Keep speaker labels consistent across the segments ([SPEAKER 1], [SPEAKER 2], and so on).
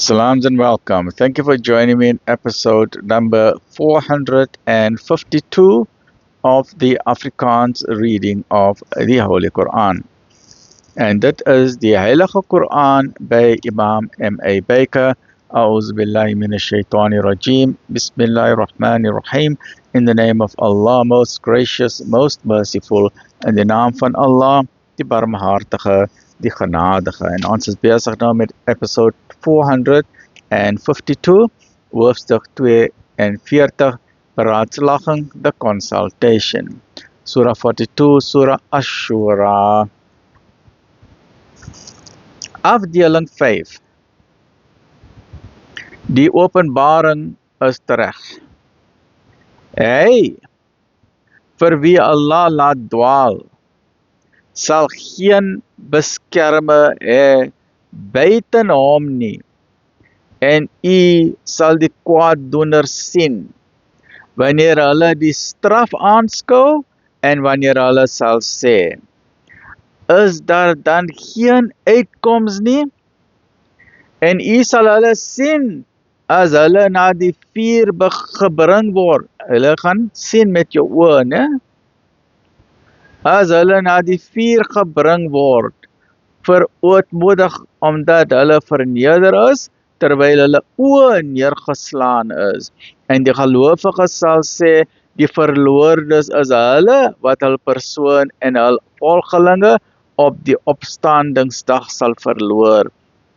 [SPEAKER 1] Salams and welcome. Thank you for joining me in episode number 452 of the Afrikaans reading of the Holy Quran. And that is the Heilige Quran by Imam M.A. Baker. A'udhu billahi minash shaitani rajim. Bismillahir Rahmanir Rahim. In the name of Allah, most gracious, most merciful. In the naam van Allah, die barmhartige, die genadige. En ons is besig nou met episode 452, hoofstuk 42, beraadslaging, the consultation. Surah 42, Surah Ash-Shura. Afdeling 5. Die openbaring is tereg. Hy, vir wie Allah laat dwaal, sal geen beskermer hê buiten hom nie, en u sal die kwaaddoeners sien, wanneer hulle die straf aanskou, en wanneer hulle sal sê, is daar dan geen uitkoms nie? En u sal hulle sien, as hulle na die vuur gebring word. Hulle gaan sien met jou oë, né? As hulle na die vuur gebring word, verootmoedig omdat hulle verneder is, terwyl hulle oë neergeslaan is. En die gelowiges sal sê, die verloordes is hulle, wat hul persoon en hul volgelinge op die opstandingsdag sal verloor.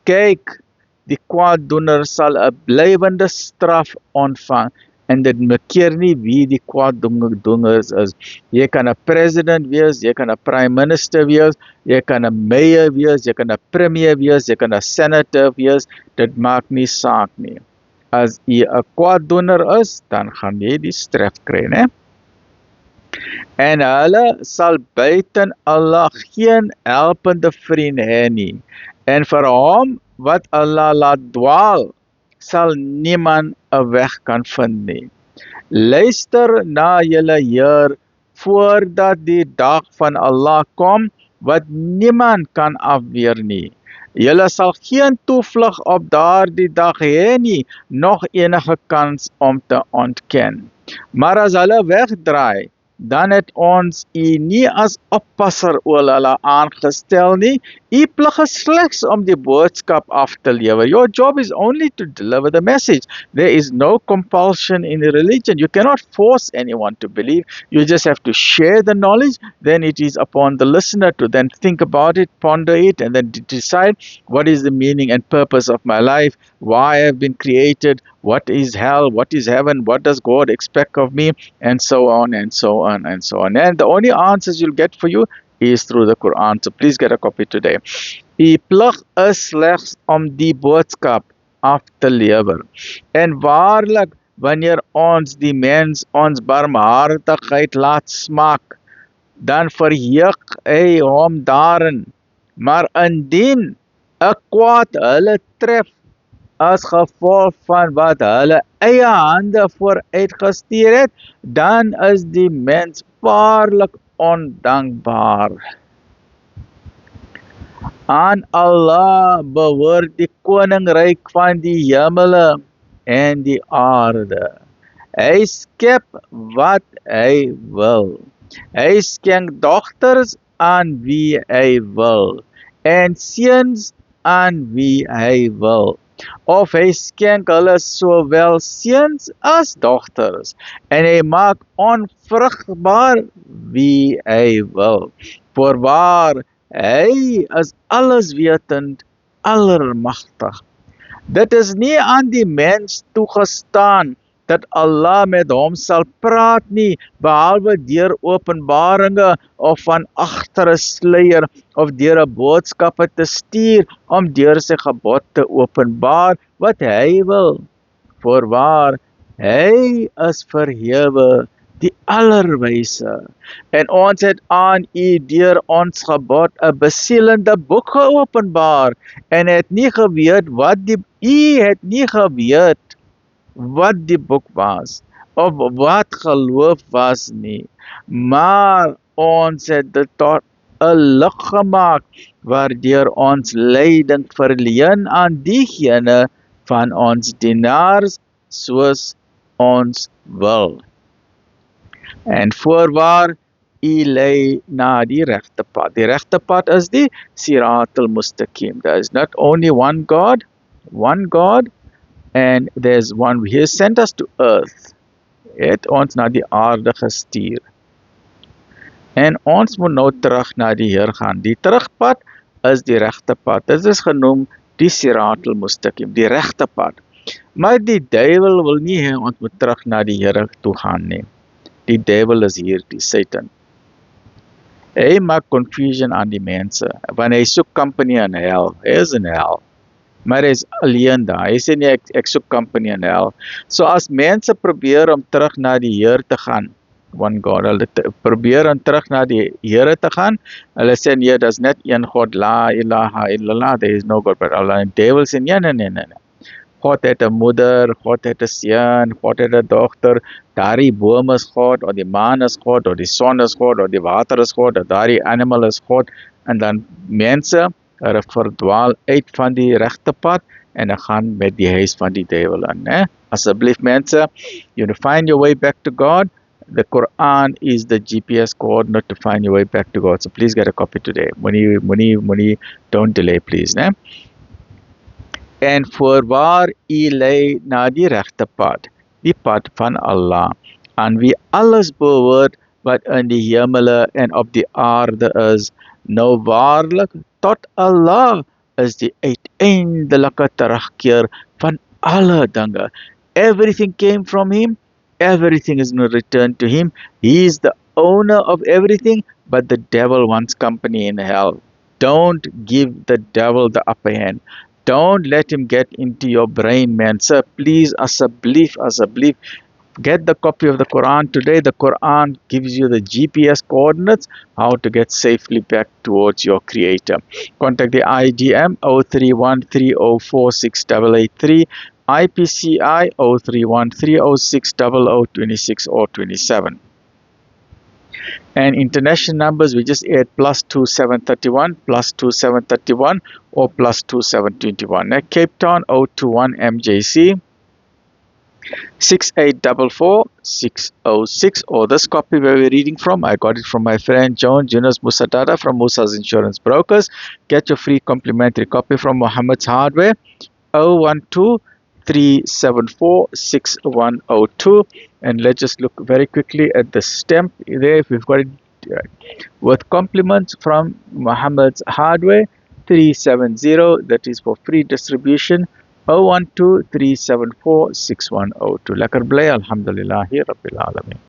[SPEAKER 1] Kyk, die kwaaddoener sal 'n blywende straf ontvang, en dit keer nie wie die kwaaddoeners is. Jy kan 'n president wees, jy kan 'n prime minister wees, jy kan 'n mayor wees, jy kan 'n premier wees, jy kan 'n senator wees, dit maak nie saak nie. As jy 'n kwaaddoener is, dan gaan jy die straf kry, né? En hulle sal buiten Allah geen helpende vriend hê nie. En vir hom wat Allah laat dwaal, sal niemand 'n weg kan vind nie. Luister na julle Heer, voordat die dag van Allah kom, wat niemand kan afweer nie. Julle sal geen toevlug op daardie dag hê nie, nog enige kans om te ontken. Maar as hulle wegdraai, dan het ons u nie as oppasser oor hulle aangestel nie. U plig is slegs om die boodskap af te lewer. Your job is only to deliver the message. There is no compulsion in the religion. You cannot force anyone to believe. You just have to share the knowledge. Then it is upon the listener to then think about it, ponder it, and then decide what is the meaning and purpose of my life, why I have been created, what is hell, what is heaven, what does God expect of me, and so on and so on and so on. And the only answers you'll get for you is through the Quran. So please get a copy today. Die plig is slegs om die boodskap af te lewer. En waarlik, wanneer ons die mens ons barmhartigheid laat smaak, dan verheug hy hom daarin. Maar indien 'n kwaad hulle tref, as gevolg van wat hulle eie hande vooruitgestuur het, dan is die mens waarlik ondankbaar. Aan Allah behoort die koninkryk van die hemele en die aarde. Hy skep wat hy wil. Hy skenk dogters aan wie hy wil, en seuns aan wie hy wil. Of hy skenk hulle sowel seuns as dogters, en hy maak onvrugbaar wie hy wil. Voorwaar, hy is alleswetend, allermagtig. Dit is nie aan die mens toegestaan dat Allah met hom sal praat nie, behalwe deur openbaringe of van agter 'n sluier, of deur 'n boodskappe te stuur om deur sy gebod te openbaar wat hy wil. Voorwaar, hy is verhewe, die allerwyse. En ons het aan u deur ons gebod 'n besielende boek geopenbaar, en u het nie geweet wat die boek was, of wat geloof was nie, maar ons het dit tot 'n lig gemaak, waardeur ons leiding verleen aan diegene van ons dienaars soos ons wil. En voorwaar, U lei na die regte pad. Die regte pad is die Sirat al-Mustaqim. There is not only one God, and there's one. He has sent us to earth. Het ons na die aarde gestuur. En ons moet nou terug na die Heer gaan. Die terugpad is die regte pad. Dit is genoem die Sirat al-Mustaqim, die regte pad. Maar die duiwel wil nie hê ons moet terug na die Here toe gaan nie. Die duiwel is hier, die Satan. Hy maak confusion aan die mense. Want hy soek company in hel. Hy is in hel. Maar hy is alleen daar. Hy sê nie, ek soek company in hel. So as mense probeer om terug na die Heer te gaan, one God, hulle probeer om terug na die Here te gaan, hulle sê, nee, dat is net een God, la ilaha illallah, there is no God but Allah. En devil sê, nee. God het 'n moeder, God het 'n seun, God het 'n dogter, daardie boom is God, of die maan is God, of die son is God, of die water is God, of daardie animal is God, en dan mense, hulle verdwaal uit van die regte pad, en hulle gaan met die huis van die duiwel in. Asseblief mense, you to find your way back to God. The Quran is the GPS coordinate to find your way back to God. So please get a copy today. Money, don't delay please. En voorwaar U lei na die regte pad, die pad van Allah, aan wie alles behoort wat in die hemele en op die aarde is. Nou waarlik, tot Allah is die uiteindelike terugkeer van alle dinge. Everything came from Him, everything is going to return to Him. He is the owner of everything, but the devil wants company in hell. Don't give the devil the upper hand. Don't let him get into your brain, man. Sir, please, asseblief, get the copy of the Quran today. The Quran gives you the GPS coordinates, how to get safely back towards your Creator. Contact the IDM 0313046883, IPCI 0313060026 or 27. And international numbers, we just add +2731, +2731, or +2721. Cape Town 021 MJC 6844 606, or this copy where we're reading from, I got it from my friend John Yunus Musadada from Musa's Insurance Brokers. Get your free complimentary copy from Muhammad's Hardware 012 374 6102. And let's just look very quickly at the stamp there. If we've got it with compliments from Muhammad's Hardware 370, that is for free distribution 012 374 6102. Lekker bly, alhamdulillahi rabbil alamin.